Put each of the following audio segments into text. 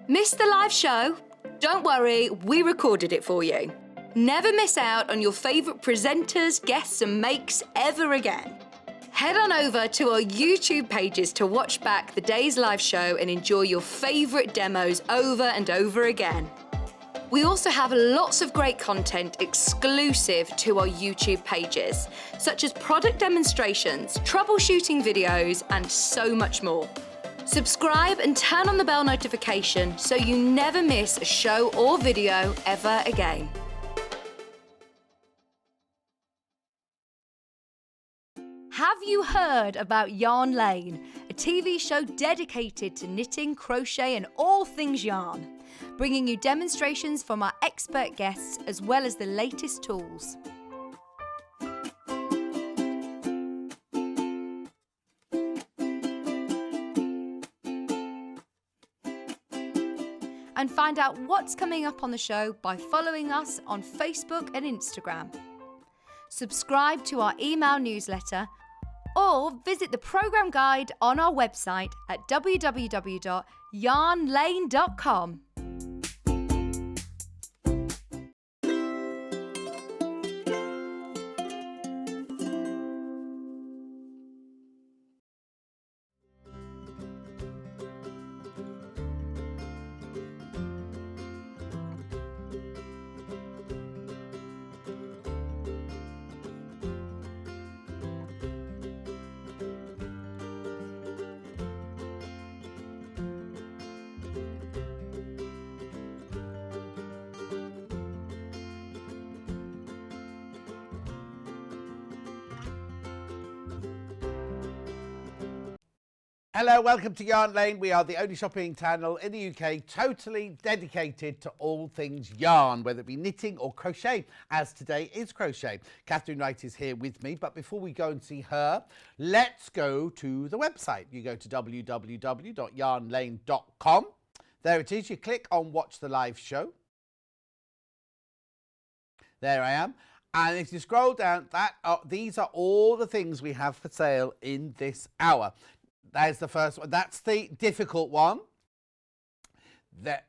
Missed the live show? Don't worry, we recorded it for you. Never miss out on your favourite presenters, guests and makes ever again. Head on over to our YouTube pages to watch back the day's live show and enjoy your favourite demos over and over again. We also have lots of great content exclusive to our YouTube pages, such as product demonstrations, troubleshooting videos, and so much more. Subscribe and turn on the bell notification so you never miss a show or video ever again. Have you heard about Yarn Lane, a TV show dedicated to knitting, crochet and all things yarn, bringing you demonstrations from our expert guests as well as the latest tools. And find out what's coming up on the show by following us on Facebook and Instagram. Subscribe to our email newsletter or visit the programme guide on our website at www.yarnlane.com. Hello, welcome to Yarn Lane. We are the only shopping channel in the UK totally dedicated to all things yarn, whether it be knitting or crochet, as today is crochet. Katharine Wright is here with me, but before we go and see her, let's go to the website. You go to www.yarnlane.com. There it is. You click on Watch the Live Show. There I am. And if you scroll down, these are all the things we have for sale in this hour. There's the first one. That's the difficult one. They're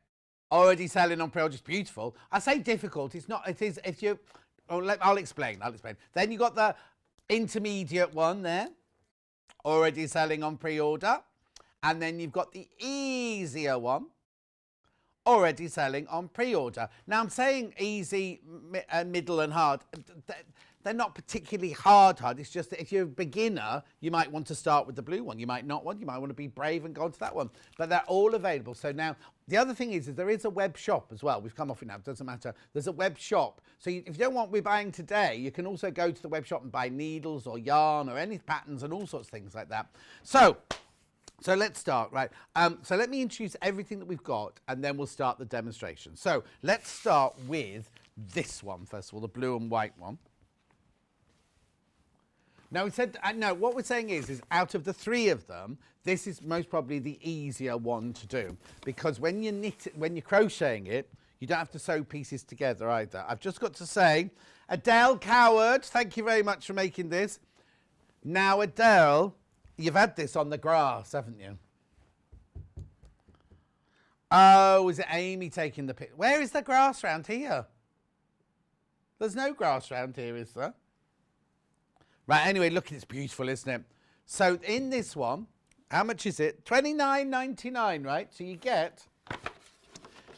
already selling on pre-order. It's beautiful. I say difficult. It's not. It is. If you, I'll explain. Then you got the intermediate one there, already selling on pre-order, and then you've got the easier one, already selling on pre-order. Now I'm saying easy, middle, and hard. They're not particularly hard. It's just that if you're a beginner, you might want to start with the blue one. You might not want. You might want to be brave and go on to that one. But they're all available. So now, the other thing is there is a web shop as well. We've come off it now. It doesn't matter. There's a web shop. So if you don't want what we're buying today, you can also go to the web shop and buy needles or yarn or any patterns and all sorts of things like that. So let's start, right? So let me introduce everything that we've got, and then we'll start the demonstration. So let's start with this one, first of all, the blue and white one. Now, we said, no, what we're saying is out of the three of them, this is most probably the easier one to do, because when you're crocheting it, you don't have to sew pieces together either. I've just got to say, Adele Coward, thank you very much for making this. Now, Adele, you've had this on the grass, haven't you? Oh, is it Amy taking the picture? Where is the grass round here? There's no grass round here, is there? Right, anyway, look, it's beautiful, isn't it? So in this one, how much is it? $29.99, right? So you get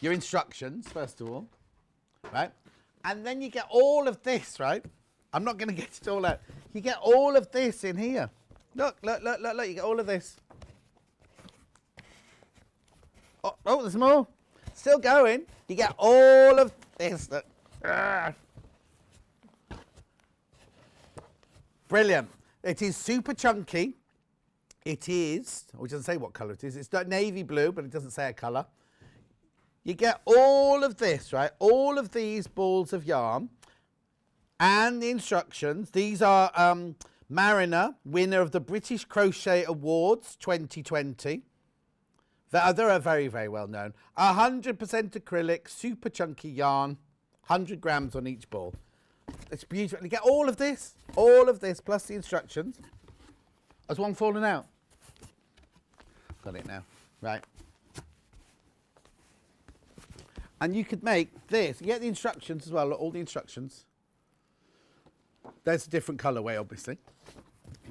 your instructions, first of all, right? And then you get all of this, right? I'm not going to get it all out. You get all of this in here. Look, you get all of this. Oh, there's more. Still going. You get all of this. Look. Brilliant. It is super chunky. It is, it doesn't say what colour it is. It's navy blue, but it doesn't say a colour. You get all of this, right? All of these balls of yarn and the instructions. These are Mariner, winner of the British Crochet Awards 2020. They're very, very well known. 100% acrylic, super chunky yarn, 100 grams on each ball. It's beautiful. You get all of this, plus the instructions. Has one fallen out? Got it now. Right. And you could make this. You get the instructions as well, all the instructions. There's a different colourway, obviously.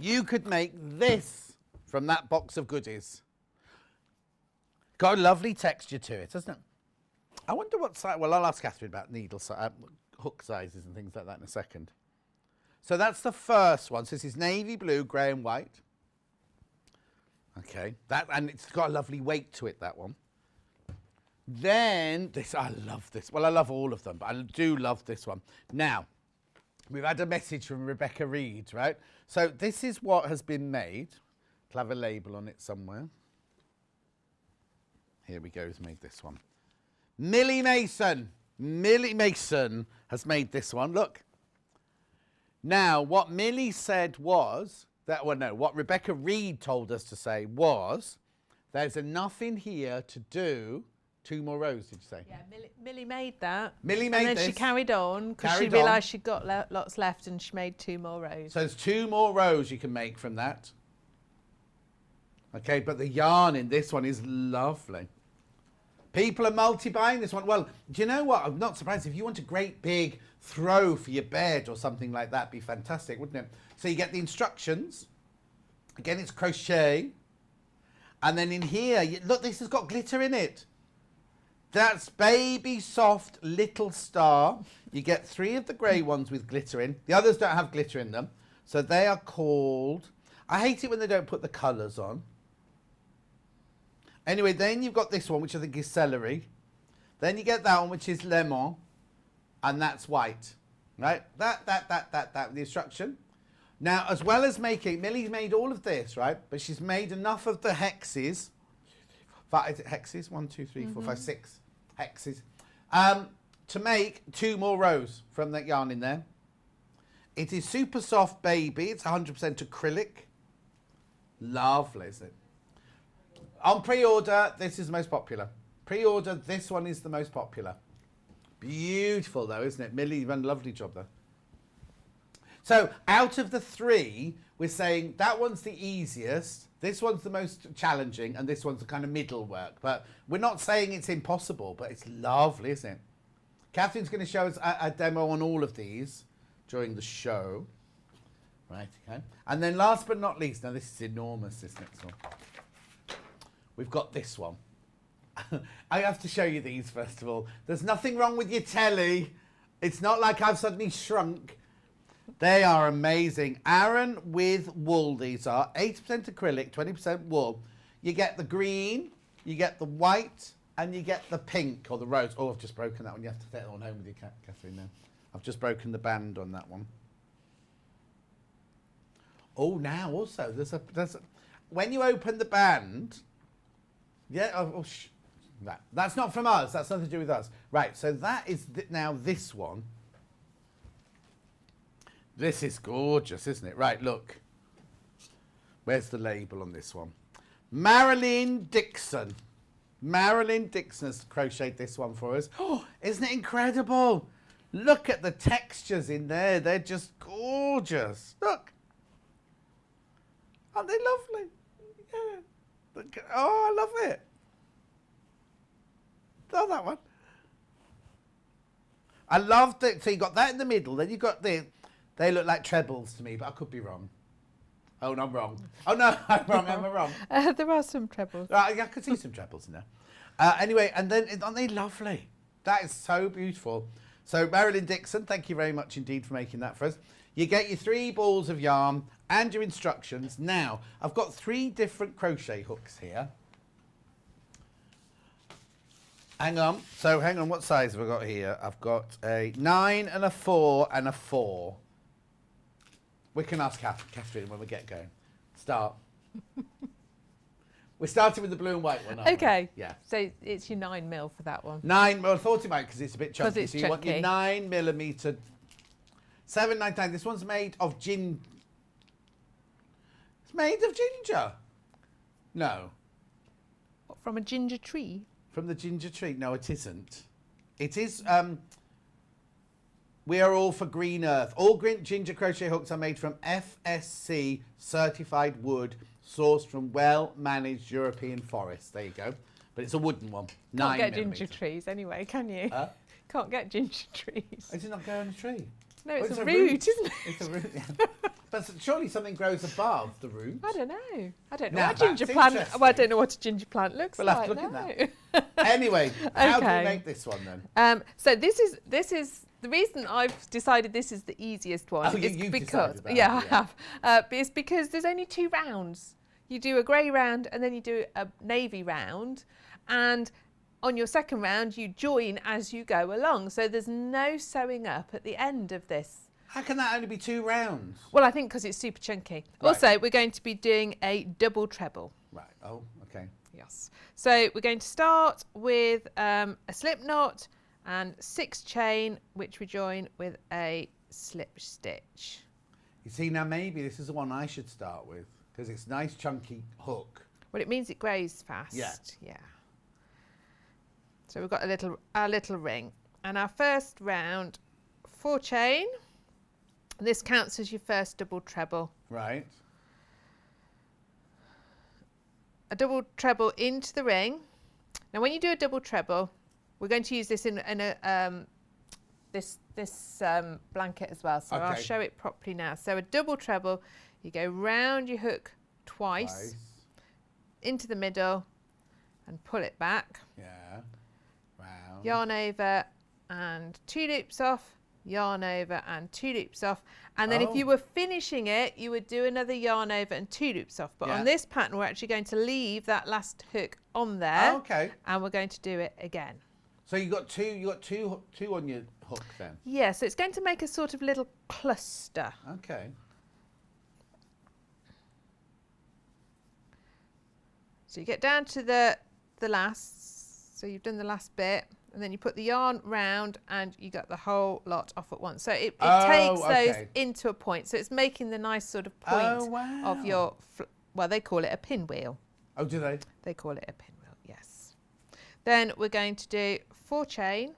You could make this from that box of goodies. Got a lovely texture to it, doesn't it? I wonder what size. Well, I'll ask Katharine about needle size, hook sizes and things like that in a second. So that's the first one. So this is navy blue, grey and white. Okay, and it's got a lovely weight to it, that one. Then this, I love this. Well, I love all of them, but I do love this one. Now, we've had a message from Rebecca Reed, right? So this is what has been made. It'll have a label on it somewhere. Here we go, who's made this one? Millie Mason. Millie Mason has made this one, look. Now, what Millie said was, what Rebecca Reed told us to say was, there's enough in here to do 2 more rows, did you say? Yeah, Millie made that. Millie made this. And then she carried on because she realised she'd got lots left and she made 2 more rows. So there's 2 more rows you can make from that. Okay, but the yarn in this one is lovely. People are multi-buying this one. Well, do you know what? I'm not surprised. If you want a great big throw for your bed or something like that, it'd be fantastic, wouldn't it? So you get the instructions. Again, it's crochet. And then in here, look, this has got glitter in it. That's Baby Soft Little Star. You get 3 of the grey ones with glitter in. The others don't have glitter in them. So they are called... I hate it when they don't put the colours on. Anyway, then you've got this one, which I think is celery. Then you get that one, which is lemon. And that's white. Right? That, the instruction. Now, as well as making... Millie's made all of this, right? But she's made enough of the hexes. Is it hexes? 1, 2, 3, 4, 5, 6 hexes. To make 2 more rows from that yarn in there. It is super soft, baby. It's 100% acrylic. Lovely, isn't it? On pre-order, this is the most popular. Pre-order, this one is the most popular. Beautiful, though, isn't it? Millie, you've done a lovely job, though. So, out of the 3, we're saying that one's the easiest, this one's the most challenging, and this one's the kind of middle work. But we're not saying it's impossible, but it's lovely, isn't it? Catherine's going to show us a demo on all of these during the show. Right, okay. And then last but not least, now this is enormous, this next one. We've got this one. I have to show you these first of all. There's nothing wrong with your telly. It's not like I've suddenly shrunk. They are amazing. Aran with wool, these are. 80% acrylic, 20% wool. You get the green, you get the white, and you get the pink or the rose. Oh, I've just broken that one. You have to take that one home with you, Katharine, now. I've just broken the band on that one. Oh, now also, there's a when you open the band... Yeah, right. That's not from us. That's nothing to do with us. Right, so that is now this one. This is gorgeous, isn't it? Right, look. Where's the label on this one? Marilyn Dixon. Marilyn Dixon has crocheted this one for us. Oh, isn't it incredible? Look at the textures in there. They're just gorgeous. Look. Aren't they lovely? Yeah. Oh, I love it. Oh, that one. I love that. So you got that in the middle. Then you got the. They look like trebles to me, but I could be wrong. Oh, no, I'm wrong. Oh, no, I'm wrong. Am I wrong? There are some trebles. Yeah, I could see some trebles in there. Anyway, and then aren't they lovely? That is so beautiful. So Marilyn Dixon, thank you very much indeed for making that for us. You get your 3 balls of yarn and your instructions. Now, I've got 3 different crochet hooks here. Hang on. So, hang on. What size have I got here? I've got a 9 and a 4 and a 4. We can ask Katharine when we get going. Start. We're starting with the blue and white one, aren't Okay. we? Yeah. So it's your 9mm for that one. 9. Well, I thought it might because it's a bit chunky. It's so you want your 9mm. 799. This one's made of gin. It's made of ginger. No. What, from a ginger tree? From the ginger tree. No, it isn't. It is. We are all for green earth. All green ginger crochet hooks are made from FSC certified wood sourced from well-managed European forests. There you go. but it's a wooden one. Can't get ginger trees anyway, can you? Huh? Can't get ginger trees. Does it not go on a tree? No, it's a root, isn't it? It's a root, yeah. But surely something grows above the root. I don't know. I don't know Now, what a ginger plant. Well, I don't know what a ginger plant looks We'll like. have to look at that. Anyway, how do we make this one then? So this is the reason I've decided this is the easiest one. Oh, is you've because decided that, yeah, I have. It's because there's only 2 rounds. You do a grey round and then you do a navy round, and on your second round you join as you go along. So there's no sewing up at the end of this. How can that only be 2 rounds? Well, I think because it's super chunky. Right. Also, we're going to be doing a double treble. Right. Oh, okay. Yes. So we're going to start with a slip knot and 6 chain, which we join with a slip stitch. You see, now maybe this is the one I should start with because it's nice chunky hook. Well, it means it grows fast. Yeah. Yeah. So we've got our little ring, and our first round 4 chain. This counts as your first double treble. Right. A double treble into the ring. Now, when you do a double treble, we're going to use this in a this blanket as well. So Okay. I'll show it properly now. So a double treble, you go round your hook twice. Into the middle, and pull it back. Yeah. Round. Yarn over and 2 loops off. Yarn over and 2 loops off, and then if you were finishing it, you would do another yarn over and 2 loops off. But on this pattern, we're actually going to leave that last hook on there. Okay. And we're going to do it again. So you got two on your hook then. Yeah, so it's going to make a sort of little cluster. Okay. So you get down to the last. So you've done the last bit. And then you put the yarn round and you got the whole lot off at once. So it takes those into a point. So it's making the nice sort of point of your, well, they call it a pinwheel. Oh, do they? They call it a pinwheel, yes. Then we're going to do 4 chain.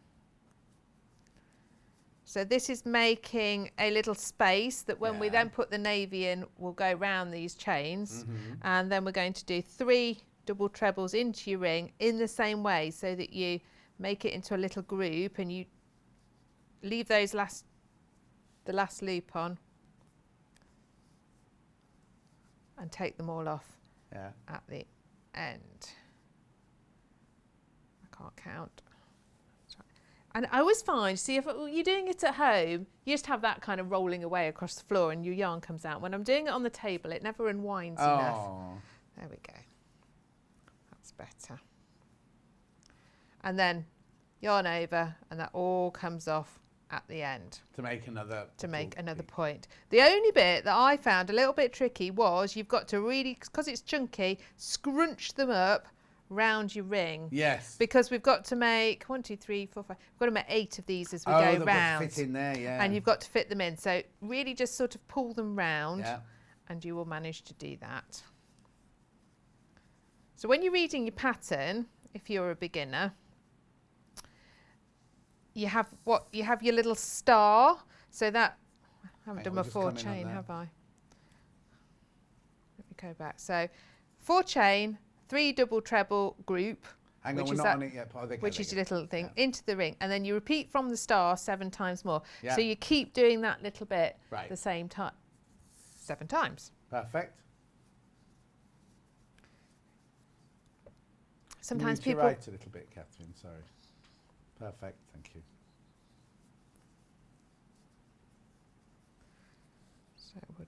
So this is making a little space that when we then put the navy in, we'll go round these chains. And then we're going to do 3 double trebles into your ring in the same way, so that you make it into a little group and you leave those the last loop on and take them all off at the end. I can't count. And I always find, see, if you're doing it at home, you just have that kind of rolling away across the floor and your yarn comes out. When I'm doing it on the table, it never unwinds enough. There we go. That's better. And then yarn over, and that all comes off at the end. To make another point. The only bit that I found a little bit tricky was you've got to really, because it's chunky, scrunch them up round your ring. Yes. Because we've got to make 1, 2, 3, 4, 5. We've got to make 8 of these as we go round. Got to fit in there, yeah. And you've got to fit them in. So really just sort of pull them round, and you will manage to do that. So when you're reading your pattern, if you're a beginner, you have your little star. So that, I haven't done my 4 chain, have I? Let me go back. So 4 chain, 3 double treble group. Hang on, we're not on it yet. Which is your little thing into the ring, and then you repeat from the star 7 times more. So you keep doing that little bit the same time, 7 times. Perfect. Sometimes people write a little bit, Catherine. Sorry. Perfect. Thank you. So it would.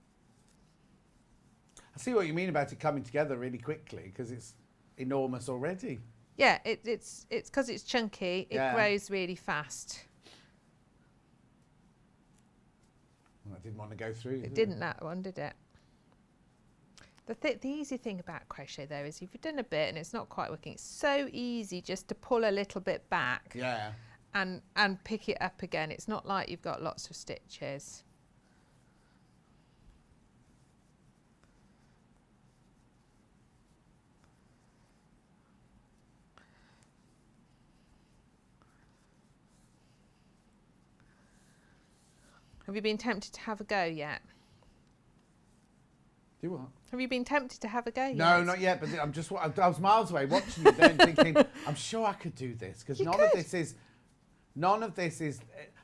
I see what you mean about it coming together really quickly because it's enormous already. Yeah, it's because it's chunky. It grows really fast. Well, I didn't want to go through. It didn't, that one, did it? The easy thing about crochet though is if you've done a bit and it's not quite working, it's so easy just to pull a little bit back and pick it up again. It's not like you've got lots of stitches. Have you been tempted to have a go yet? Do what? Have you been tempted to have a go yet? No, not yet. But I was miles away watching you then, thinking, I'm sure I could do this because none of this is.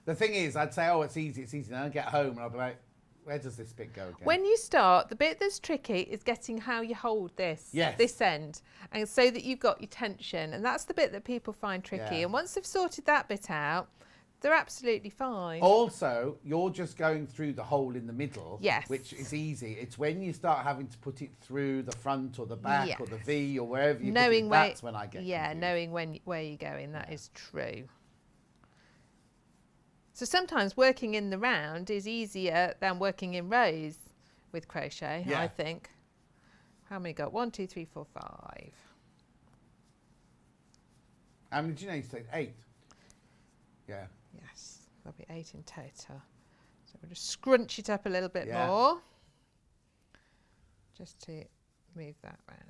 The thing is, I'd say, oh, it's easy. Then I'd get home and I'll be like, where does this bit go again? When you start, the bit that's tricky is getting how you hold this, this end, and so that you've got your tension, and that's the bit that people find tricky. Yeah. And once they've sorted that bit out, they're absolutely fine. Also, you're just going through the hole in the middle, Yes. which is easy. It's when you start having to put it through the front or the back or the V or wherever you put it, that's when I get confused. Knowing where you're going, that is true. So sometimes working in the round is easier than working in rows with crochet, I think. How many got? 1, 2, 3, 4, 5. How many did you know you said? 8? Yeah. Yes, there'll be 8 in total. So we'll just scrunch it up a little bit more, just to move that round.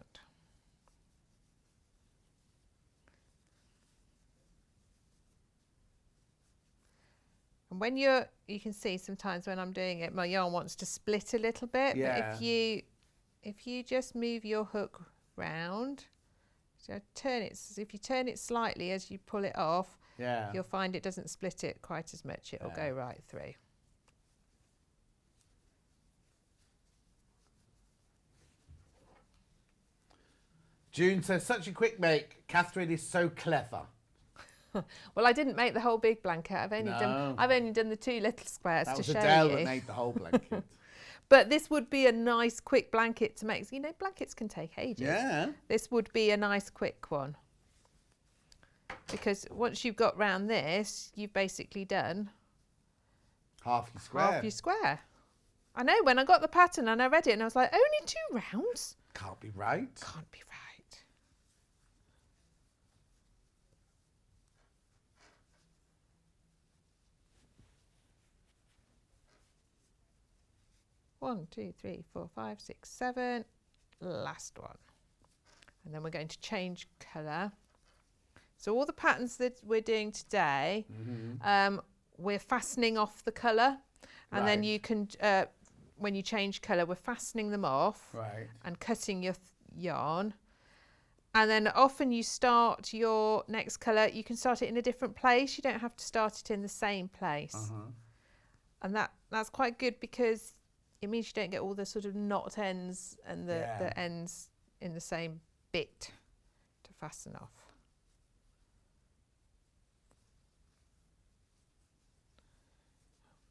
And when you can see sometimes when I'm doing it, my yarn wants to split a little bit. Yeah. But if you just move your hook round, so if you turn it slightly as you pull it off, you'll find it doesn't split it quite as much. It'll go right through. June says, such a quick make. Katharine is so clever. Well, I didn't make the whole big blanket. I've only done the 2 little squares to show you. That was Adele that made the whole blanket. But this would be a nice quick blanket to make. You know, blankets can take ages. Yeah. This would be a nice quick one. Because once you've got round this, you've basically done half your square. Half your square. I know, when I got the pattern and I read it and I was like, only 2 rounds? Can't be right. Can't be right. One, 2, 3, 4, 5, 6, 7. Last one. And then we're going to change colour. So all the patterns that we're doing today, we're fastening off the colour. And then you can, when you change colour, we're fastening them off and cutting your yarn. And then often you start your next colour, you can start it in a different place. You don't have to start it in the same place. And that's quite good because it means you don't get all the sort of knot ends and the ends in the same bit to fasten off.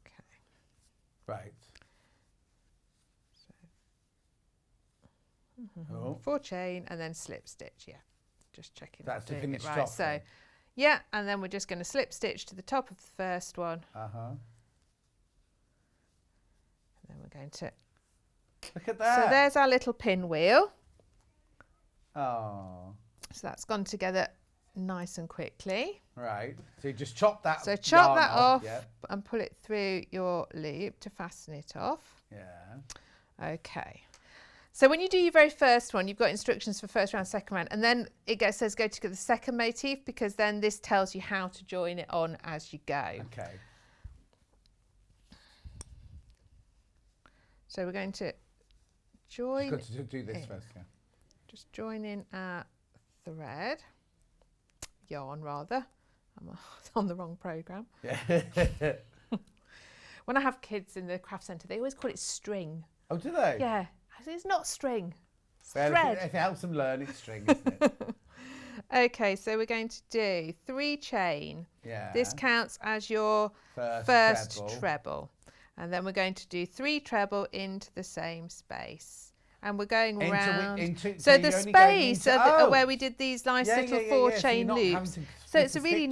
Okay. Right. So, 4 chain and then slip stitch, just checking that's the finished right. top. So, and then we're just going to slip stitch to the top of the first one. And then we're going to... Look at that. So there's our little pinwheel. Oh. So that's gone together nice and quickly. Right. So you just chop that. So chop that off and pull it through your loop to fasten it off. Yeah. Okay. So when you do your very first one, you've got instructions for first round, second round, and then it says go to the second motif because then this tells you how to join it on as you go. Okay. So we're going to join. You've got to do this first, Just join in our thread, yarn rather. I'm on the wrong programme. Yeah. When I have kids in the craft centre, they always call it string. Oh, do they? Yeah, it's not string. It's well, thread. If it helps them learn, it's string, isn't it? Okay, so we're going to do 3 chain. Yeah. This counts as your first treble. And then we're going to do 3 treble into the same space. And we're going round. So the space where we did these nice little 4 chain loops. So it's a really,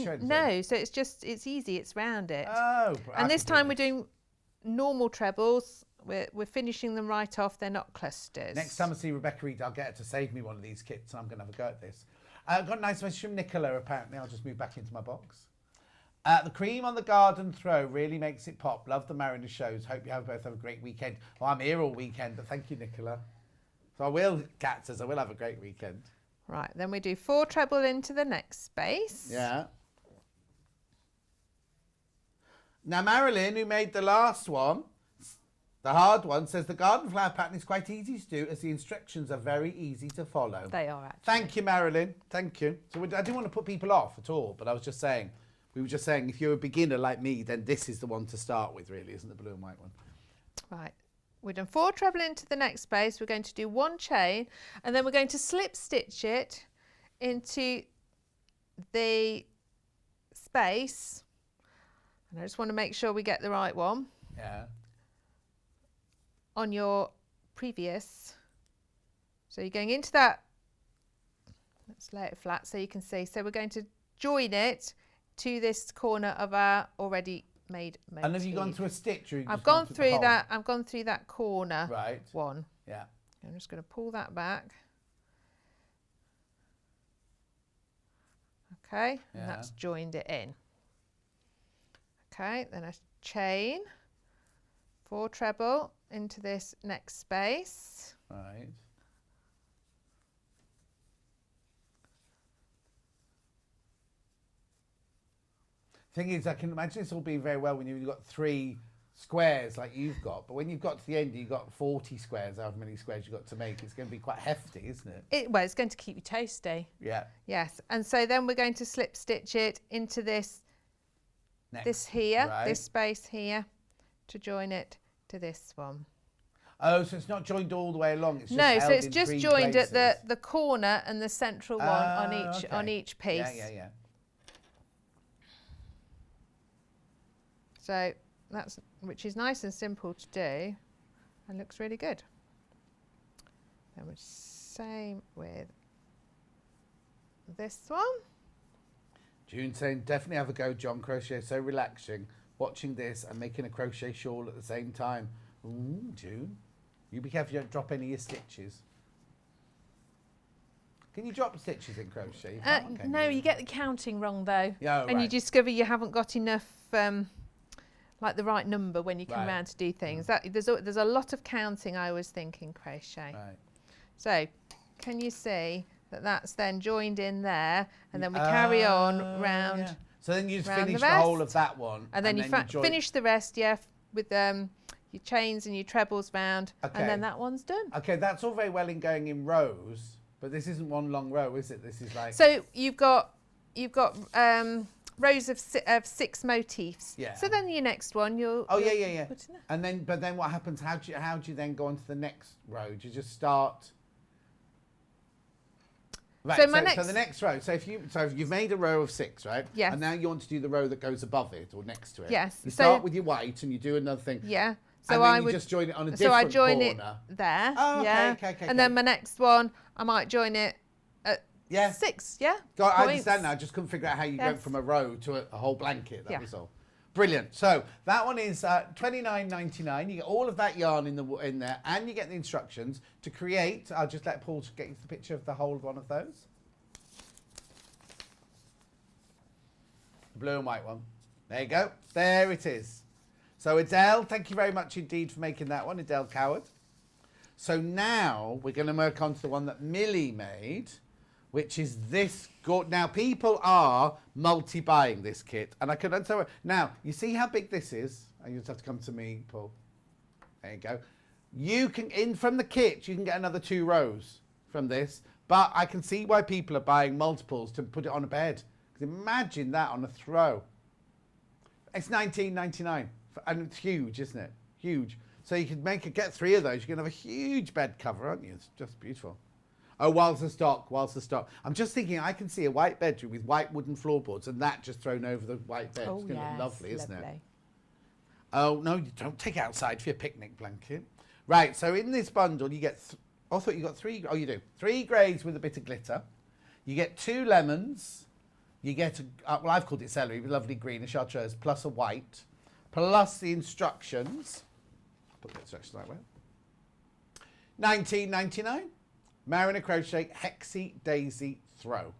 so it's easy, it's round it. Oh. And this time we're doing normal trebles. We're finishing them right off, they're not clusters. Next time I see Rebecca Reed, I'll get her to save me one of these kits and I'm going to have a go at this. I've got a nice message from Nicola, apparently. I'll just move back into my box. The cream on the garden throw really makes it pop. Love the Mariner shows. Hope you both have a great weekend. Well, I'm here all weekend, but thank you, Nicola. So I will, Kat says, I will have a great weekend. Right, then we do 4 treble into the next space. Yeah. Now, Marilyn, who made the last one, The hard one says the garden flower pattern is quite easy to do as the instructions are very easy to follow. They are actually. Thank you, Marilyn. Thank you. So I didn't want to put people off at all, but I was just saying, we were just saying if you're a beginner like me, then this is the one to start with, really, isn't the blue and white one? Right. We've done 4 treble into the next space. We're going to do 1 chain, and then we're going to slip stitch it into the space. And I just want to make sure we get the right one. Yeah. On your previous, so you're going into that, let's lay it flat so you can see. So we're going to join it to this corner of our already made motif. And have you gone through a stitch? Or I've gone through that. I've gone through that corner. Right. One. Yeah. I'm just going to pull that back. Okay, Yeah. and that's joined it in. Okay, then a chain, 4 treble into this next space. Right. Thing is, I can imagine this all being very well when you've got 3 squares like you've got, but when you've got to the end, you've got 40 squares, however many squares you've got to make, it's going to be quite hefty, isn't it? Well, it's going to keep you toasty. Yeah. Yes, and so then we're going to slip stitch it into this, Next. this here, Right. this space here, to join it to this one. Oh, so it's not joined all the way along. It's just No, so held it's in just 3 joined places. at the corner and the central one on Okay. each piece. Yeah, yeah, yeah. So that's, which is nice and simple to do and looks really good. And same with this one. June saying, definitely have a go, John. Crochet is so relaxing. Watching this and making a crochet shawl at the same time. Ooh, June. You be careful you don't drop any of your stitches. Can you drop stitches in crochet? You can't, can No, you get the counting wrong though. Yeah, and you right. discover you haven't got enough, like the right number when you come Right. round to do things. That there's a lot of counting, I was thinking, crochet. Right. So, can you see that that's then joined in there, and then we carry on round. Yeah. So then you just round finish the the whole rest. of that one. And then you finish the rest, yeah, with your chains and your trebles round, Okay. and then that one's done. Okay, that's all very well in going in rows, but this isn't one long row, is it? This is like... So you've got rows of 6 motifs. Yeah. So then your next one, you'll. Oh, you'll yeah. put in there. And then, but then what happens? How do you then go on to the next row? Do you just start? Right. So So the next row. So if you've made a row of 6, right? Yes. And now you want to do the row that goes above it or next to it. Yes. You So- start with your white and you do another thing. Yeah. So and then I you would just join it on a So different I join corner. it there. Oh, okay, yeah. okay. And then my next one, I might join it at Yeah. 6. Yeah. God, I Points. understand now. I just couldn't figure out how you went Yes. from a row to a whole blanket. That Yeah. was all. Brilliant. So that one is $29.99. You get all of that yarn in there, and you get the instructions to create. I'll just let Paul get you the picture of the whole one of those. The blue and white one. There you go. There it is. So Adele, thank you very much indeed for making that one, Adele Coward. So now we're going to work on to the one that Millie made, which is this. Now, people are multi-buying this kit. And I could understand. Now, you see how big this is? And you just have to come to me, Paul. There you go. You can, from the kit, you can get another 2 rows from this. But I can see why people are buying multiples to put it on a bed. Because imagine that on a throw. It's $19.99. And it's huge, isn't it? Huge. So you could get 3 of those. You can have a huge bed cover, aren't you? It's just beautiful. Oh, whilst the stock. I'm just thinking I can see a white bedroom with white wooden floorboards and that just thrown over the white bed. Oh, it's going to look lovely, isn't it? lovely. Oh, no, you don't take it outside for your picnic blanket. Right, so in this bundle you get, I thought you got 3, oh you do, 3 greys with a bit of glitter. You get 2 lemons. You get, well I've called it celery, with lovely green, a chartreuse, plus a white, plus the instructions. I'll put the instructions that way. $19.99. Mariner Crochet Hexie Daisy Throw.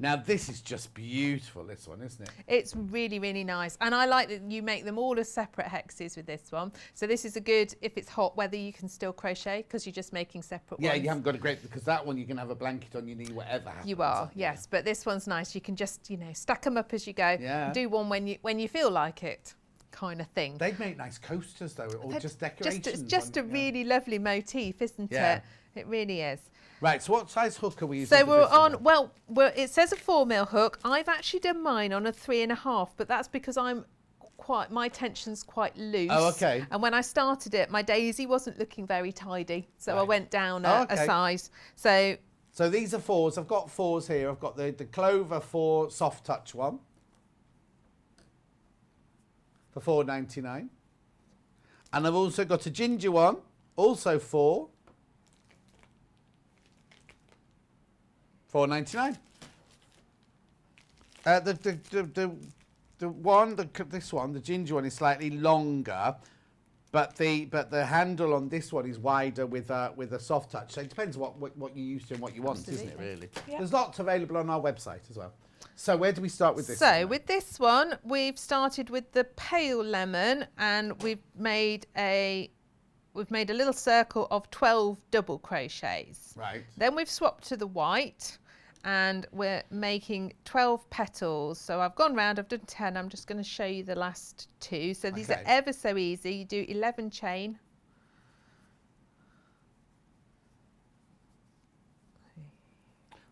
Now this is just beautiful, this one, isn't it? It's really, really nice. And I like that you make them all as separate hexes with this one. So this is a good, if it's hot weather, you can still crochet because you're just making separate Yeah, ones. you haven't got a great, because that one you can have a blanket on your knee, whatever happens. You are, yes. But this one's nice. You can just, stack them up as you go. Yeah. Do one when you feel like it. kind of thing. They'd make nice coasters though, or just decorations. It's just a really lovely motif, isn't it? It really is. Right, so what size hook are we using? So we're on, well, it says a 4mm hook. I've actually done mine on a 3.5, but that's because my tension's quite loose. Oh, okay. And when I started it, my daisy wasn't looking very tidy, so I went down a size. So these are 4s. I've got 4s here. I've got the Clover 4 soft touch one for $4.99, and I've also got a ginger one, also 4, $4.99. This one, the ginger one, is slightly longer, but the handle on this one is wider with a soft touch. So it depends what you're used to and what you want, isn't it? Really. Yeah. There's lots available on our website as well. So where do we start with this? So with this one, we've started with the pale lemon, and we've made a little circle of 12 double crochets. Right. Then we've swapped to the white, and we're making 12 petals. So I've gone round, I've done 10. I'm just going to show you the last 2. So these are ever so easy. You do 11 chain.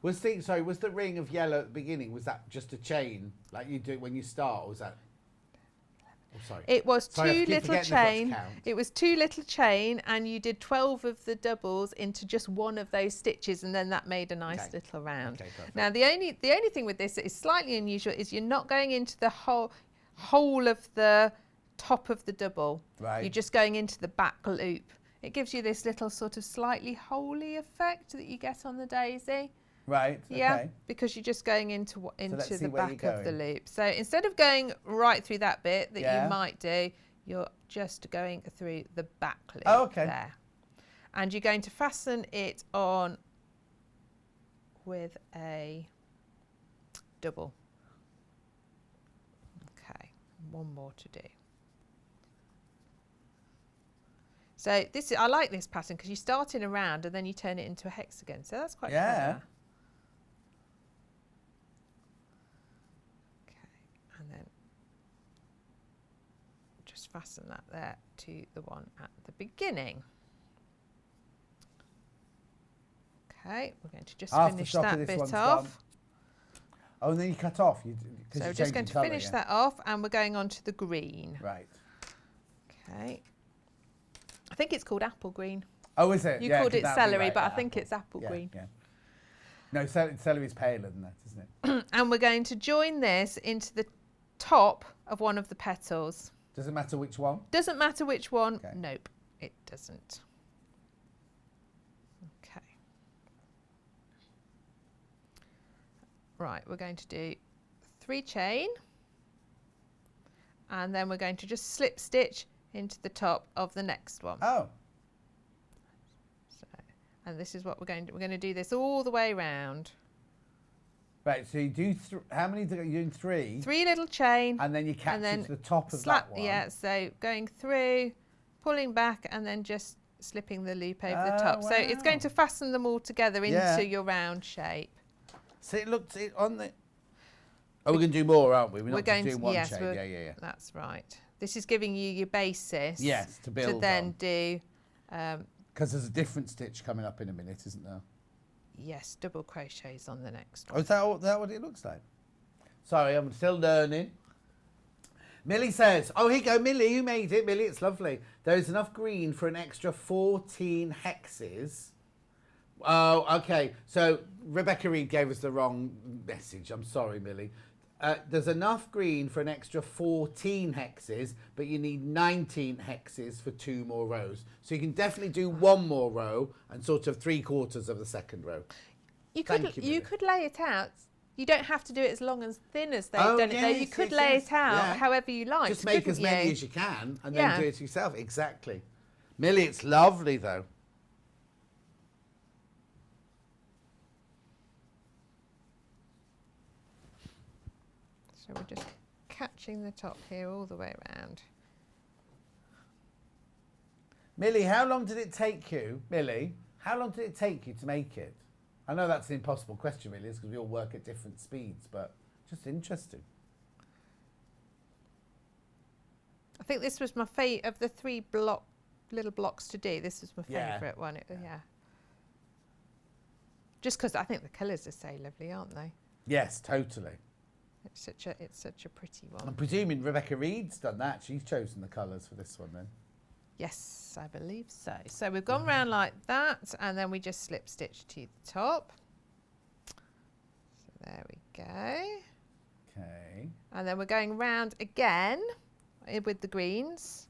Was the ring of yellow at the beginning, was that just a chain like you do when you start, or was that? Oh, sorry. It was 2 little chain. It was 2 little chain, and you did 12 of the doubles into just one of those stitches, and then that made a nice little round. Okay, now the only thing with this that is slightly unusual is you're not going into the whole of the top of the double. Right. You're just going into the back loop. It gives you this little sort of slightly holy effect that you get on the daisy. Right. Yeah, okay. Because you're just going into the back of the loop. So instead of going right through that bit that you might do, you're just going through the back loop there. And you're going to fasten it on with a double. Okay, one more to do. So I like this pattern because you start in a round and then you turn it into a hexagon. So that's quite clever. And then just fasten that there to the one at the beginning. Okay, we're going to just finish that bit off. Oh, and then you cut off. So we're just going to finish that off, and we're going on to the green. Right. Okay. I think it's called apple green. Oh, is it? You called it celery, but I think it's apple green. Yeah. No, celery is paler than that, isn't it? And we're going to join this into the top of one of the petals. Does it matter which one? Doesn't matter which one. Okay. Nope, it doesn't. Okay. Right, we're going to do 3 chain, and then we're going to just slip stitch into the top of the next one. Oh. So, and this is what we're going to do. We're going to do this all the way round. Right, so you do, how many are you doing? 3? 3 little chain. And then you catch it to the top of that one. Yeah, so going through, pulling back, and then just slipping the loop over the top. Wow. So it's going to fasten them all together into your round shape. So it looks on the... Oh, we're going to do more, aren't we? We're not going just doing one chain. Yeah. That's right. This is giving you your basis. Yes, to build to then do... Because there's a different stitch coming up in a minute, isn't there? Yes, double crochets on the next one. Oh, is that what it looks like? Sorry, I'm still learning. Millie says, oh, here you go, Millie, you made it. Millie, it's lovely. There is enough green for an extra 14 hexes. Oh, okay. So Rebecca Reed gave us the wrong message. I'm sorry, Millie. There's enough green for an extra 14 hexes, but you need 19 hexes for 2 more rows. So you can definitely do 1 more row and sort of 3/4 of the second row. You could lay it out. You don't have to do it as long and thin as they've done it. Though you could lay it out however you like. Just make as many as you can and then do it yourself. Exactly. Millie, it's lovely though. So we're just catching the top here all the way around. Millie, how long did it take you? Millie, how long did it take you to make it? I know that's an impossible question, really, because we all work at different speeds, but just interesting. I think this was my of the 3 little blocks to do. This was my favourite one. Yeah. Just because I think the colours are so lovely, aren't they? Yes, totally. It's such a pretty one. I'm presuming Rebecca Reed's done that. She's chosen the colours for this one then. Yes, I believe so. So we've gone round like that, and then we just slip stitch to the top. So there we go. Okay. And then we're going round again with the greens.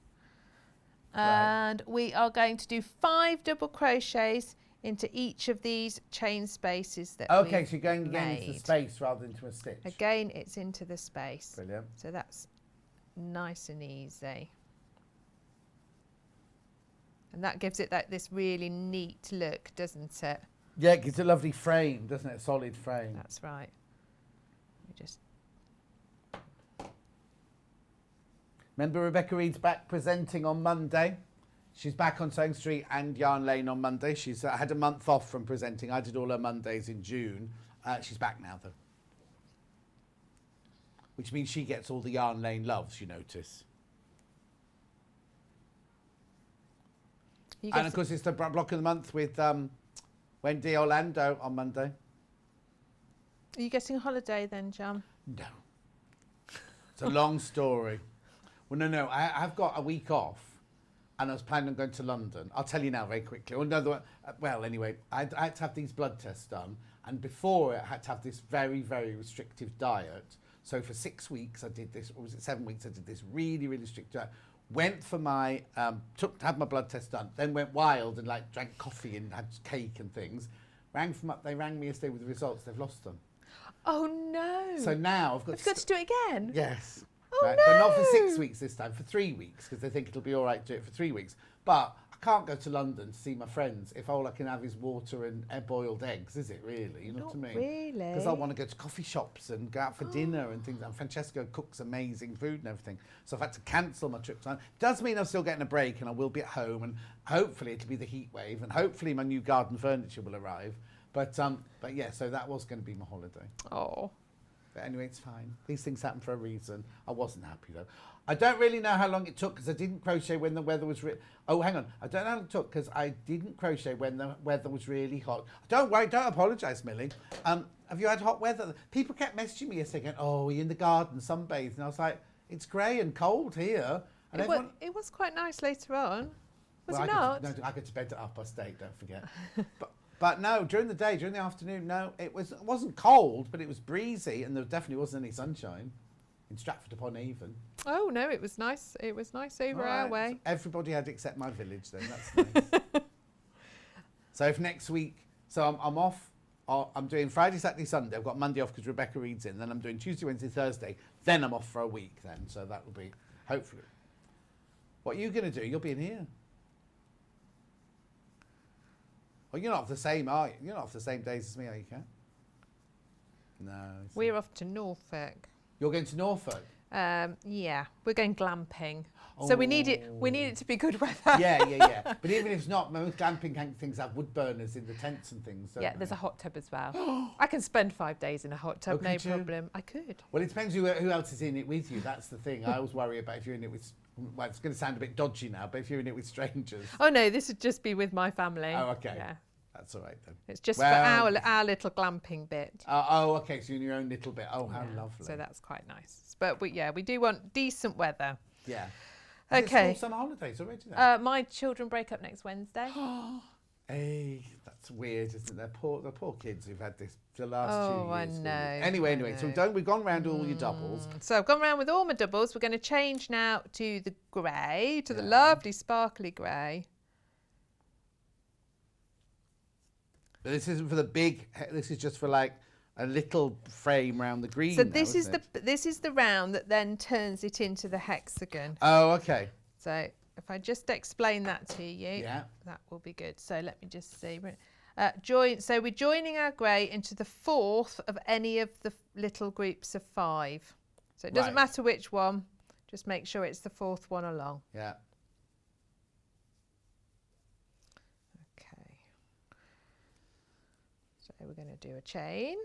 Right. And we are going to do 5 double crochets into each of these chain spaces that Okay, we've so you're going again into the made. space rather than into a stitch. Again, it's into the space. Brilliant. So that's nice and easy. And that gives it this really neat look, doesn't it? Yeah, it gives a lovely frame, doesn't it? A solid frame. That's right. We just... Remember Rebecca Reed's back presenting on Monday? She's back on Sewing Street and Yarn Lane on Monday. She's had a month off from presenting. I did all her Mondays in June. She's back now, though. Which means she gets all the Yarn Lane loves, you notice. And of course, it's the block of the month with Wendy Orlando on Monday. Are you getting a holiday then, John? No. It's a long story. Well, no, I've got a week off. And I was planning on going to London. I'll tell you now very quickly. Well, anyway, I had to have these blood tests done. And before it, I had to have this very, very restrictive diet. So for 6 weeks, I did this, or was it 7 weeks, I did this really, really strict diet. Went for my, had my blood test done, then went wild and like drank coffee and had cake and things. They rang me yesterday with the results, they've lost them. Oh no. So now I've got to do it again? Yes. Oh right, no. but not for 6 weeks this time, for 3 weeks, because they think it'll be all right to do it for 3 weeks. But I can't go to London to see my friends if all I can have is water and boiled eggs, is it really? You know what I mean? Really? Because I want to go to coffee shops and go out for dinner and things. And Francesco cooks amazing food and everything. So I've had to cancel my trip. Does mean I'm still getting a break and I will be at home and hopefully it'll be the heat wave and hopefully my new garden furniture will arrive. But yeah, so that was going to be my holiday. Oh. But anyway, it's fine. These things happen for a reason. I wasn't happy though. I don't really know how long it took because I didn't crochet when the weather was... Oh, hang on. I don't know how long it took because I didn't crochet when the weather was really hot. Don't worry. Don't apologise, Millie. Have you had hot weather? People kept messaging me yesterday going, oh, you're in the garden sunbathing. And I was like, it's grey and cold here. And It was quite nice later on. Was it not? I got to bed at 8:30, don't forget. But no, during the day, during the afternoon, no, it wasn't cold, but it was breezy and there definitely wasn't any sunshine in Stratford-upon-Avon. Oh no, it was nice. It was nice over our way. So everybody had except my village then, that's nice. So if next week, so I'm off, I'm doing Friday, Saturday, Sunday. I've got Monday off because Rebecca Reed's in. Then I'm doing Tuesday, Wednesday, Thursday. Then I'm off for a week then. So that will be, hopefully. What are you going to do? You'll be in here. Well, you're not off the same, are you? You're not off the same days as me, are you, Kat? No. We're off to Norfolk. You're going to Norfolk? Yeah, we're going glamping. So we need it to be good weather. Yeah. But even if it's not, most glamping things have wood burners in the tents and things. Yeah, there's a hot tub as well. I can spend 5 days in a hot tub, no problem. I could. Well, it depends who else is in it with you. That's the thing. I always worry about if you're in it with... Well, it's going to sound a bit dodgy now, but if you're in it with strangers... Oh, no, this would just be with my family. Oh, okay. Yeah. That's all right, then. It's just for our little glamping bit. Oh, okay, so you're in your own little bit. Oh, how lovely. So that's quite nice. But we do want decent weather. Yeah. Okay. It's summer holidays already then? My children break up next Wednesday. Hey, that's weird, isn't it? The poor kids who've had this the last 2 years. Oh, I know. Anyway, so we've gone round all your doubles. So I've gone round with all my doubles. We're going to change now to the grey, to the lovely sparkly grey. But this isn't for the big. This is just for like a little frame around the green. So now, this is the round that then turns it into the hexagon. Oh, okay. So if I just explain that to you, that will be good. So let me just see. So we're joining our grey into the fourth of any of the little groups of 5. So it doesn't matter which one. Just make sure it's the fourth one along. Yeah. So we're going to do a chain.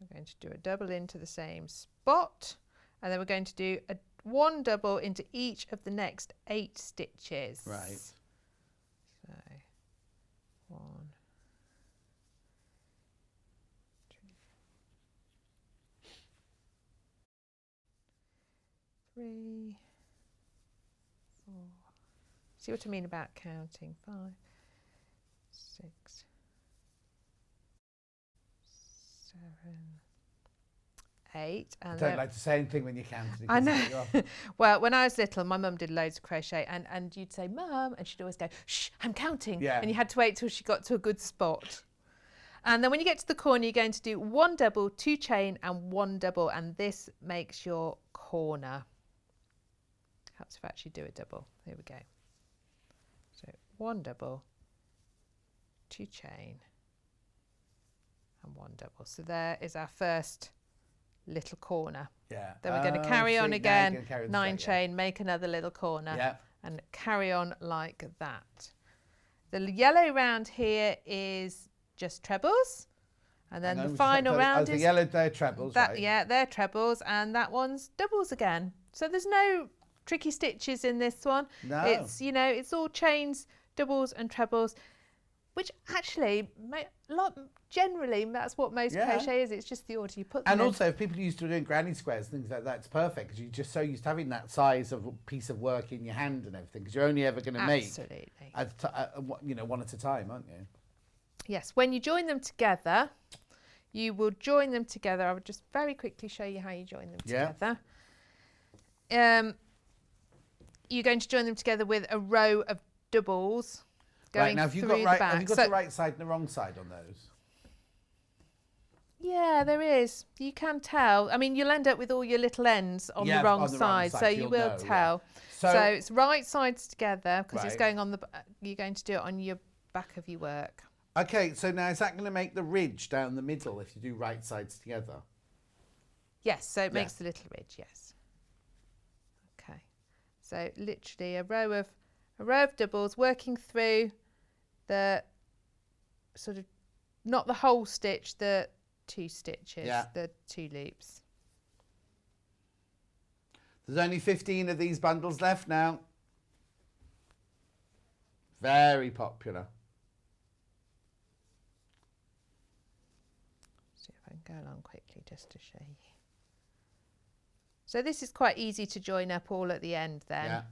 We're going to do a double into the same spot, and then we're going to do 1 double into each of the next 8 stitches. Right. So 1, 2, 3, 4. See what I mean about counting? 5, 6, 7, 8. And I don't like to say anything when you're counting. I know. Well, when I was little, my mum did loads of crochet, and you'd say, "Mum," and she'd always go, "Shh, I'm counting." Yeah. And you had to wait till she got to a good spot. And then when you get to the corner, you're going to do 1 double, 2 chain, and 1 double, and this makes your corner. Helps if I actually do a double. Here we go. So 1 double, 2 chain, and 1 double. So there is our first little corner. Yeah. Then we're going to carry on see, now again, you're gonna carry on 9 straight, yeah. chain, make another little corner, Yeah. and carry on like that. The yellow round here is just trebles, and then the final round the is yellow, they're trebles, that. right? Yeah, they're trebles, and that one's doubles again. So there's no tricky stitches in this one. No. It's, you know, it's all chains, doubles, and trebles, which actually generally that's what most Yeah. crochet is. It's just the order you put them And in. also, if people used to doing granny squares, things like that, it's perfect because you're just so used to having that size of a piece of work in your hand and everything. Because you're only ever going to make, Absolutely. you know, one at a time, aren't you? Yes, when you join them together, you will join them together. I would just very quickly show you how you join them Yeah. together. You're going to join them together with a row of doubles going Right, now have you through got the right, back. have you got So- the right side and the wrong side on those? Yeah, there is. You can tell. I mean, you'll end up with all your little ends on Yeah, the wrong on the wrong side, side, so so you you'll will know, yeah. tell. So- So it's right sides together because it's Right. going on the. You're going to do it on your back of your work. Okay, so now is that going to make the ridge down the middle if you do right sides together? Yes, so it Yeah. makes the little ridge. Yes. Okay, so literally a row of doubles working through the sort of not the whole stitch, the 2 stitches, Yeah. the 2 loops. There's only 15 of these bundles left now. Very popular. See if I can go along quickly just to show you. So this is quite easy to join up all at the end then. Yeah.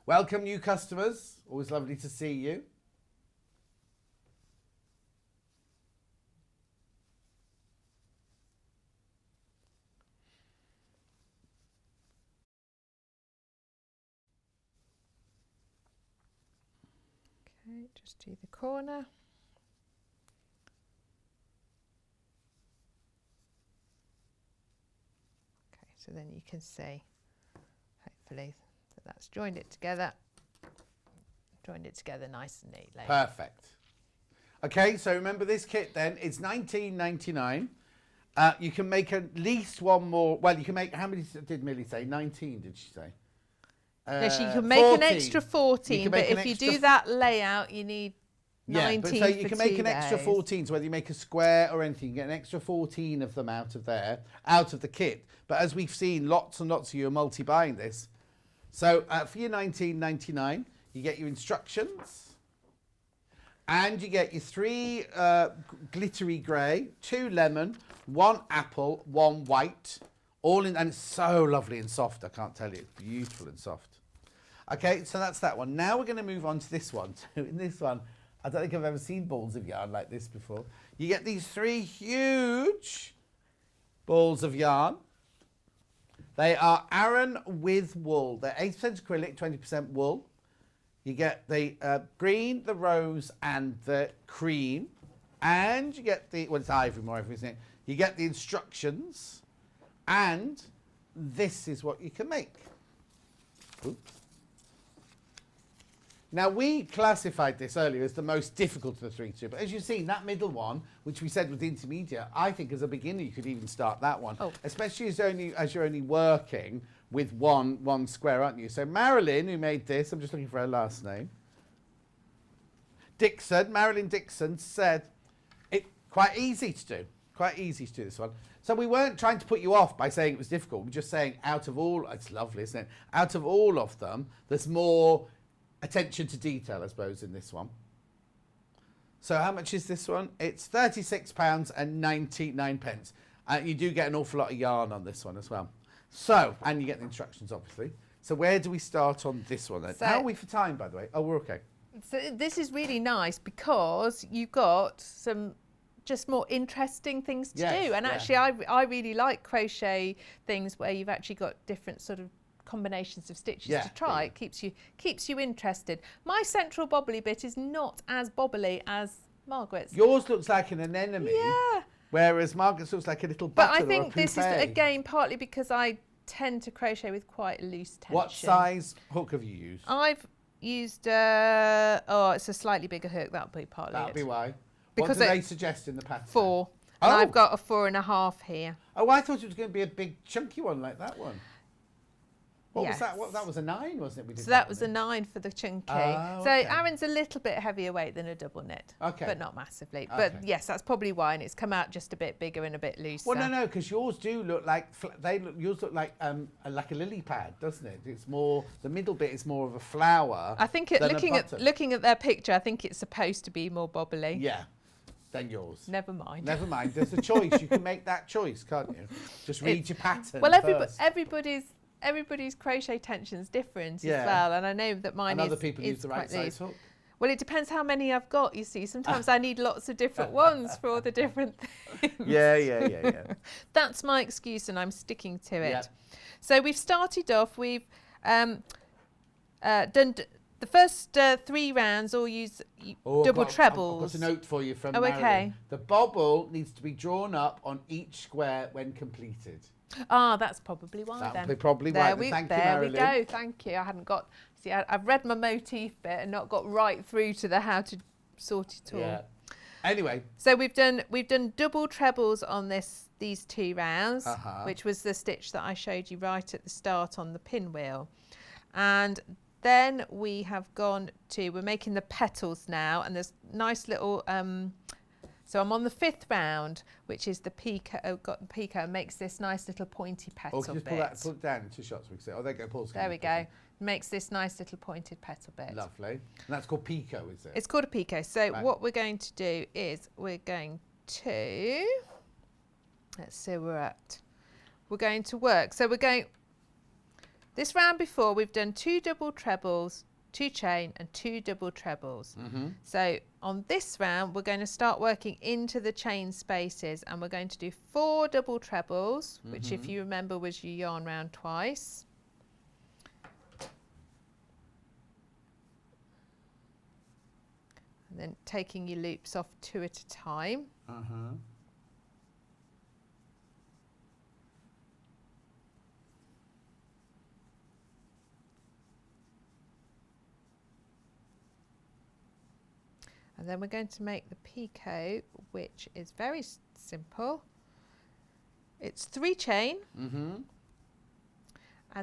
Welcome, new customers. Always lovely to see you. Okay, just do the corner. Okay, so then you can see, hopefully, that that's joined it together nice and neatly. Perfect. Okay, so remember this kit then, it's $19.99. You can make at least one more. Well, you can make, how many did Millie say? 19, did she say? No, so you can make an 14. extra You 14, can but make an if you extra do that layout, you need 19 but so you for can make 2 an extra days. 14, so whether you make a square or anything, you get an extra 14 of them out of there, out of the kit. But as we've seen, lots and lots of you are multi-buying this. So for your $19.99, you get your instructions, and you get your 3 glittery grey, 2 lemon, 1 apple, 1 white, all in, and it's so lovely and soft, I can't tell you, it's beautiful and soft. Okay, so that's that one. Now we're going to move on to this one. So in this one, I don't think I've ever seen balls of yarn like this before. You get these 3 huge balls of yarn. They are Aran with wool. They're 8% acrylic, 20% wool. You get the green, the rose, and the cream. And you get the, well, it's ivory more, isn't it? You get the instructions. And this is what you can make. Oops. Now, we classified this earlier as the most difficult of the 3 to, but as you've seen, that middle one, which we said was the intermediate, I think as a beginner you could even start that one, especially as you're only working with one square, aren't you? So Marilyn, who made this, I'm just looking for her last name, Dixon, Marilyn Dixon said it quite easy to do. Quite easy to do this one. So we weren't trying to put you off by saying it was difficult. We're just saying out of all, it's lovely, isn't it? Out of all of them, there's more attention to detail, I suppose, in this one. So how much is this one? It's £36.99. You do get an awful lot of yarn on this one as well. So, and you get the instructions, obviously. So where do we start on this one then? So, how are we for time, by the way? Oh, we're okay. So this is really nice because you've got some just more interesting things to do. And actually, I really like crochet things where you've actually got different sort of combinations of stitches to try. It keeps you interested. My central bobbly bit is not as bobbly as Margaret's. Yours looks like an anemone. Yeah. Whereas Margaret's looks like a little button. But I think this is, again, partly because I tend to crochet with quite loose tension. What size hook have you used? I've used, it's a slightly bigger hook. That'll be partly That'll be why. Because what do they suggest in the pattern? 4. And I've got a 4.5 here. Oh, I thought it was going to be a big chunky one like that one. What Yes. was that? That was a 9, wasn't it? We did So that was a 9 for the chunky. Oh, so okay. Aaron's a little bit heavier weight than a double knit. Okay. But not massively. Okay. But yes, that's probably why, and it's come out just a bit bigger and a bit looser. Well, no, because yours do look like yours look like a lily pad, doesn't it? It's more, the middle bit is more of a flower. I think looking at their picture, I think it's supposed to be more bobbly. Yeah. Than yours. Never mind. Never mind. There's a choice. You can make that choice, can't you? Just read your pattern. Well, first. everybody's crochet tension's different Yeah. as well, and I know that mine and is. other people use the right quite size loose. hook. Well, it depends how many I've got. You see, sometimes I need lots of different ones for all the different things. Yeah. That's my excuse, and I'm sticking to it. Yeah. So we've started off. We've done the first 3 rounds. All use double trebles. I've got a note for you from Oh, Marilyn. okay. The bobble needs to be drawn up on each square when completed. Ah, that's probably why That'll then. be probably why. Thank you, Marilyn. There we go. Thank you. I hadn't got. See, I've read my motif bit and not got right through to the how to sort it all. Yeah. Anyway. So we've done double trebles on these 2 rounds, which was the stitch that I showed you right at the start on the pinwheel, and then we have gone to, we're making the petals now, and there's nice little. So I'm on the 5th round, which is the picot. Got the picot, makes this nice little pointy petal Can you bit. just pull it down in 2 shots so we can see? Oh, there you go. Paul's There we go. Makes this nice little pointed petal bit. Lovely. And that's called picot, is it? It's called a picot. So Right. what we're going to do is we're going to, let's see where we're at. We're going to work. So we're going, this round before we've done 2 double trebles, 2 chain and 2 double trebles. So on this round we're going to start working into the chain spaces, and we're going to do 4 double trebles, which if you remember was your yarn round twice. And then taking your loops off 2 at a time. And then we're going to make the picot, which is very simple. It's 3 chain, and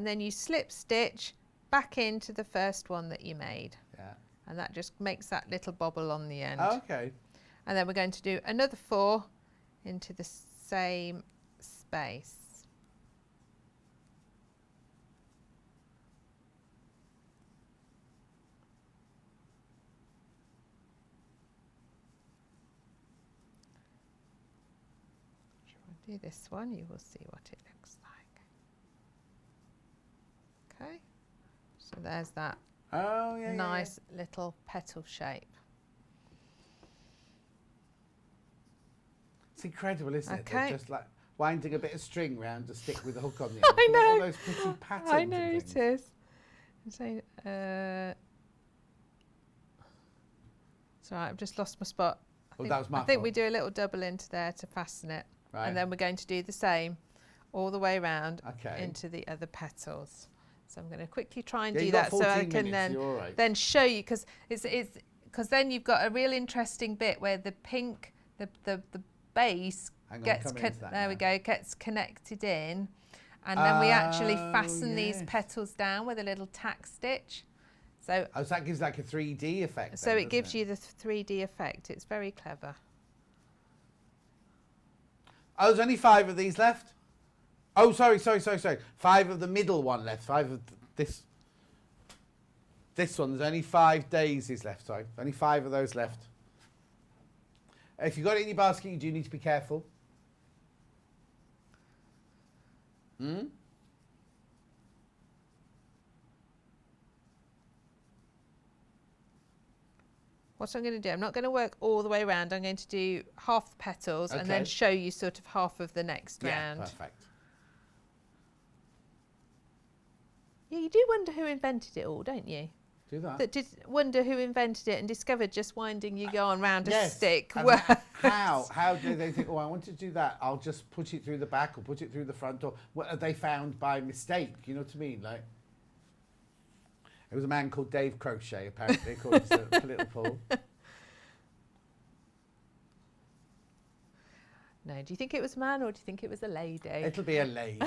then you slip stitch back into the first one that you made. Yeah. And that just makes that little bobble on the end. Oh, okay. And then we're going to do another 4 into the same space. Do this one, you will see what it looks like. Okay, so there's that nice little petal shape. It's incredible, isn't it? Okay. They're just like winding a bit of string round to stick with the hook on the end. I know. All those pretty patterns. I know and it things. is. So, it's all right, I've just lost my spot. That was my I think fault. we do a little double into there to fasten it. Right. And then we're going to do the same all the way around Okay. into the other petals. So I'm going to quickly try and Yeah, do you've got that so I 14 can minutes, you're all right. then show you, because because then you've got a real interesting bit where the pink, the base Hang on, gets coming into that there we now. go, gets connected in, and then we actually Oh, fasten these yes. petals down with a little tack stitch. So, so that gives like a 3D effect. so then, it gives doesn't you the 3D effect. It's very clever. Oh, there's only 5 of these left. Oh, sorry. 5 of the middle one left. 5 of this one. There's only 5 daisies left. Sorry, only 5 of those left. If you've got it in your basket, you do need to be careful. What I'm going to do, I'm not going to work all the way around. I'm going to do half the petals and then Okay. show you sort of half of the next round. Perfect. Yeah, you do wonder who invented it all, don't you? Do that. That did wonder who invented it and discovered just winding your yarn round a Yes. stick. And works. how do they think, oh, I want to do that, I'll just put it through the back or put it through the front, or what have they found by mistake? You know what I mean? Like, it was a man called Dave Crochet, apparently, according to Little Paul. No, do you think it was a man or do you think it was a lady? It'll be a lady.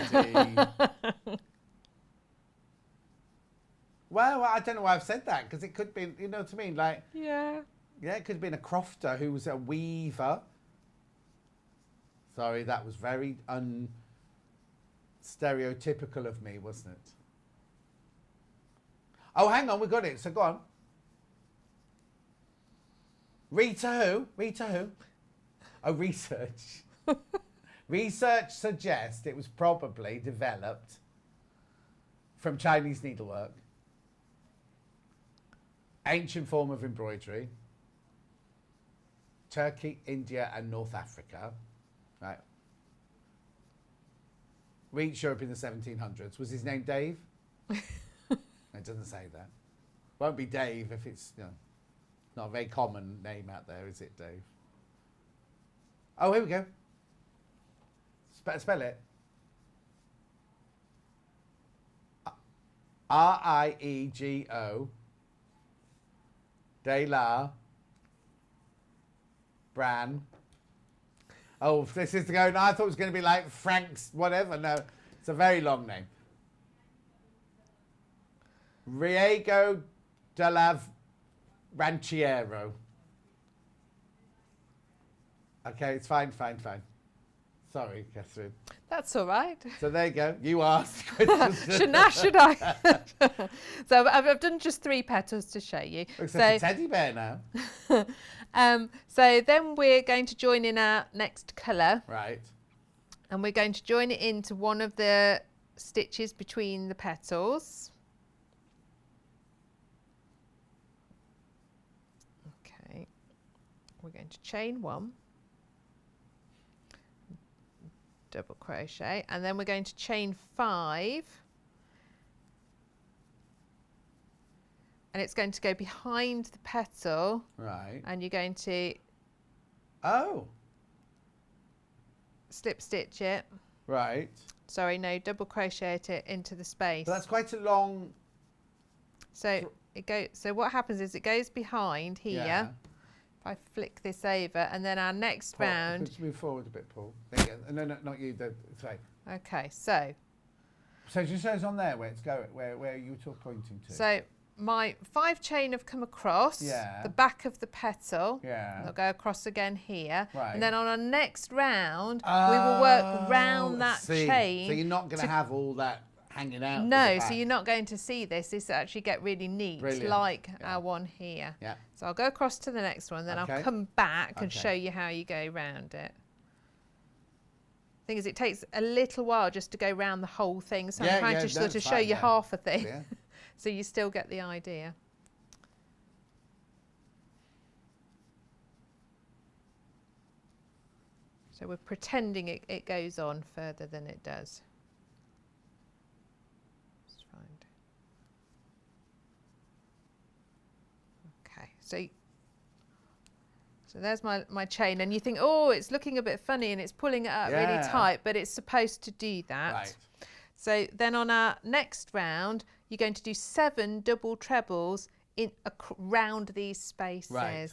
Well, I don't know why I've said that, because it could be, you know what I mean? Like, Yeah. yeah, it could have been a crofter who was a weaver. Sorry, that was very stereotypical of me, wasn't it? Oh, hang on, we got it. So go on. Rita who? Rita who? Oh, research. Research suggests it was probably developed from Chinese needlework, ancient form of embroidery, Turkey, India, and North Africa. Right. Reached Europe in the 1700s. Was his name Dave? It doesn't say that. Won't be Dave if it's, you know, not a very common name out there, is it, Dave? Oh, here we go. Spell it. R-I-E-G-O. De la. Bran. Oh, this is the going. I thought it was going to be like Frank's whatever. No, it's a very long name. Riego de la Ranchiero. Okay, it's fine. Sorry, Catherine. That's all right. So there you go. You asked. should I? So I've done just 3 petals to show you. Looks like a teddy bear now. So then we're going to join in our next colour. Right. And we're going to join it into one of the stitches between the petals. Okay. We're going to chain 1. Double crochet, and then we're going to chain 5, and it's going to go behind the petal, Right. and you're going to slip stitch it. Right. Sorry, no, double crochet it into the space. So that's quite a long. So it goes. So what happens is it goes behind here. Yeah. If I flick this over, and then our next Paul, round. Just move forward a bit, Paul. There you go. No, not you. Sorry. Okay, so just shows on there where it's going, where you were pointing to. So my 5 chain have come across Yeah. the back of the petal. Yeah. They'll go across again here. Right. And then on our next round, we will work round that chain. So you're not going to have all that hanging out. No, at the so back. you're not going to see this. This will actually get really neat, Brilliant. like Yeah. our one here. Yeah. So I'll go across to the next one, then Okay. I'll come back and Okay. show you how you go round it. Thing is, it takes a little while just to go round the whole thing, so I'm trying to sort of show you half a thing, Yeah. so you still get the idea. So we're pretending it goes on further than it does. Let's find. Okay, so there's my chain, and you think, oh, it's looking a bit funny and it's pulling it up really Yeah. tight, but it's supposed to do that. Right. So then on our next round, you're going to do 7 double trebles in round these spaces. Right.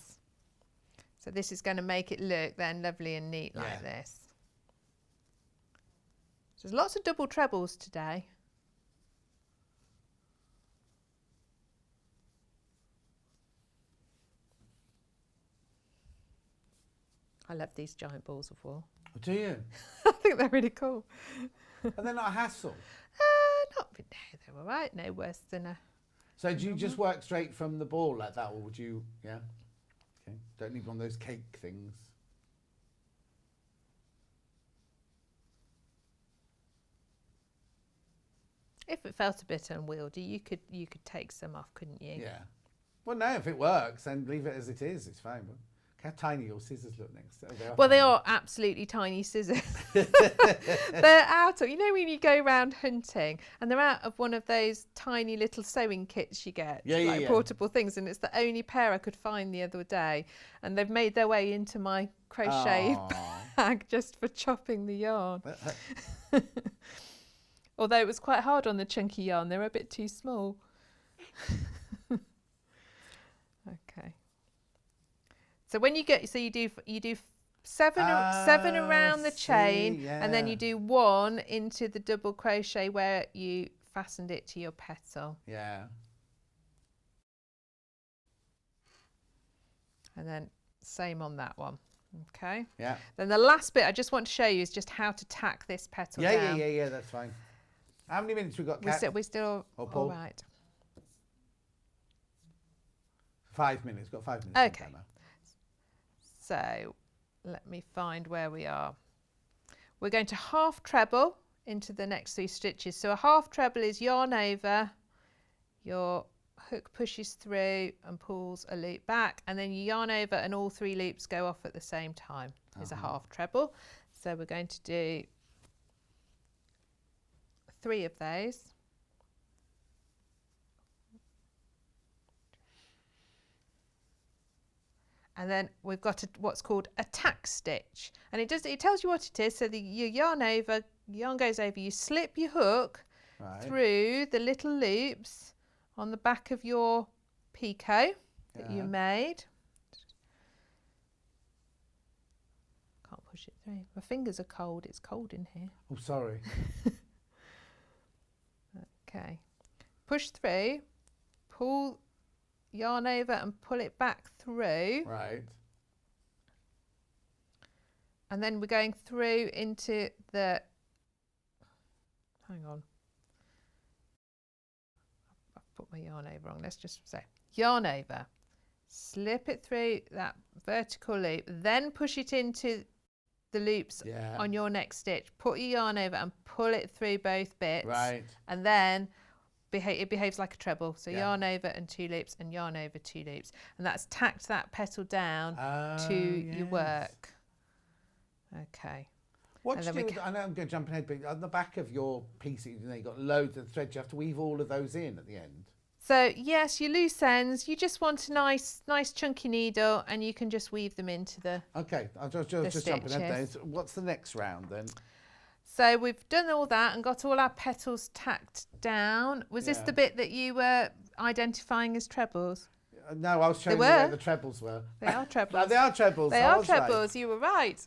So this is going to make it look then lovely and neat like Yeah. this. So there's lots of double trebles today. I love these giant balls of wool. Do you? I think they're really cool. And they're not a hassle. Not no, they're all right. No worse than a. So do you just work straight from the ball like that, or would you? Yeah. Okay. Don't need one of those cake things. If it felt a bit unwieldy, you could take some off, couldn't you? Yeah. Well, no, if it works, then leave it as it is. It's fine. But how tiny your scissors look next to it. Well, they are absolutely tiny scissors. They're out of, you know, when you go around hunting and they're out of one of those tiny little sewing kits you get, portable things, and it's the only pair I could find the other day, and they've made their way into my crochet bag just for chopping the yarn. Although it was quite hard on the chunky yarn, they were a bit too small. Okay. So when you get, so you do seven around the chain, and then you do 1 into the double crochet where you fastened it to your petal. Yeah. And then same on that one. Okay. Yeah. Then the last bit I just want to show you is just how to tack this petal down. Yeah, that's fine. How many minutes we got, Kat? We're still all right. 5 minutes. Got 5 minutes. Okay. So let me find where we are. We're going to half treble into the next 3 stitches. So a half treble is yarn over, your hook pushes through and pulls a loop back, and then you yarn over and all 3 loops go off at the same time. Is a half treble. So we're going to do 3 of those. And then we've got what's called a tack stitch, and it tells you what it is. So you yarn over, yarn goes over, you slip your hook through the little loops on the back of your picot that you made. Can't push it through. My fingers are cold. It's cold in here. Oh, sorry. Okay. Push through, pull, yarn over and pull it back through. Right. And then we're going through into the, hang on. I've put my yarn over wrong. Let's just say yarn over, slip it through that vertical loop, then push it into the loops on your next stitch, put your yarn over and pull it through both bits. Right. And then it behaves like a treble. So yarn over and 2 loops and yarn over 2 loops. And that's tacked that petal down to your work. Okay. What do you do with, I know I'm going to jump ahead, but on the back of your piece, you know, you've got loads of threads. You have to weave all of those in at the end. So yes, your loose ends, you just want a nice chunky needle, and you can just weave them into the Okay, I'll just jump ahead there. So what's the next round then? So we've done all that and got all our petals tacked down. Was this the bit that you were identifying as trebles? No, I was showing you where the trebles were. They are trebles. No, they are trebles. They are trebles. Right. You were right.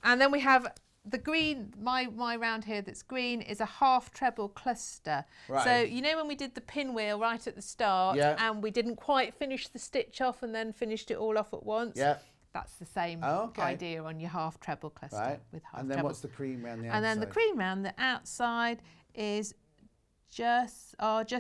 And then we have the green, my round here that's green is a half treble cluster. Right. So you know when we did the pinwheel right at the start and we didn't quite finish the stitch off and then finished it all off at once? Yeah. That's the same idea on your half treble cluster with half. And then what's the cream round the outside? And then the cream round the outside is just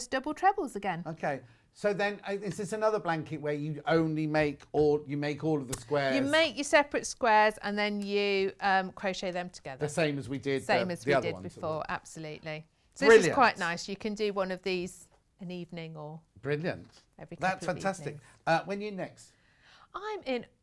double trebles again. Okay. So then, is this another blanket where you only make all of the squares? You make your separate squares and then you crochet them together. The same as we did. Same as we did before, absolutely. So this is quite nice. You can do one of these an evening or every couple That's fantastic. When are you next?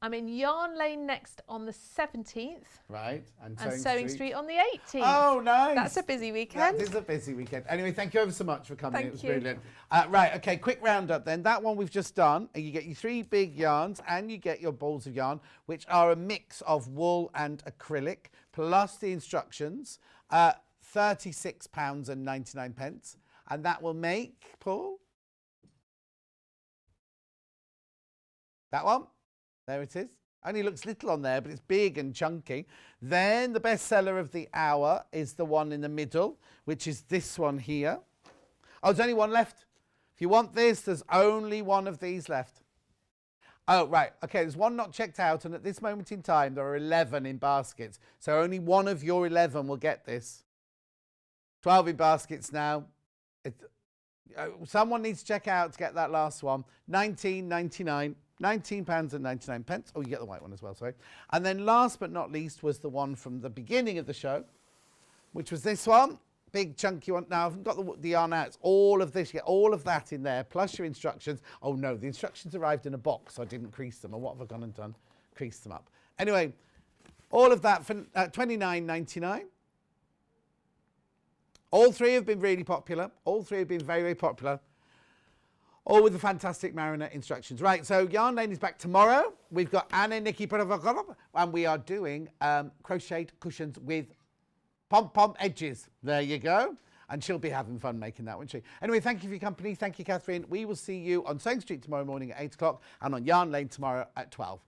I'm in Yarn Lane next on the 17th. Right. And Sewing Street on the 18th. Oh, nice. That's a busy weekend. That is a busy weekend. Anyway, thank you ever so much for coming. It was brilliant. Right, okay, quick roundup then. That one we've just done. You get your 3 big yarns and you get your balls of yarn, which are a mix of wool and acrylic, plus the instructions, £36.99. And that will make, Paul? That one? There it is. Only looks little on there, but it's big and chunky. Then the best seller of the hour is the one in the middle, which is this one here. Oh, there's only one left. If you want this, there's only one of these left. Oh, right. Okay, there's one not checked out, and at this moment in time, there are 11 in baskets. So only one of your 11 will get this. 12 in baskets now. Someone needs to check out to get that last one. £19.99. £19.99. Oh, you get the white one as well, sorry. And then last but not least was the one from the beginning of the show, which was this one. Big chunky one. Now, I haven't got the yarn out. It's all of this. You get all of that in there, plus your instructions. Oh, no, the instructions arrived in a box. So I didn't crease them. Or what have I gone and done? Creased them up. Anyway, all of that for £29.99. All three have been really popular. All three have been very, very popular. All with the fantastic mariner instructions. Right, so Yarn Lane is back tomorrow. We've got Anna Nikki Provokov, and we are doing crocheted cushions with pom-pom edges. There you go. And she'll be having fun making that, won't she? Anyway, thank you for your company. Thank you, Catherine. We will see you on Sewing Street tomorrow morning at 8 o'clock and on Yarn Lane tomorrow at 12.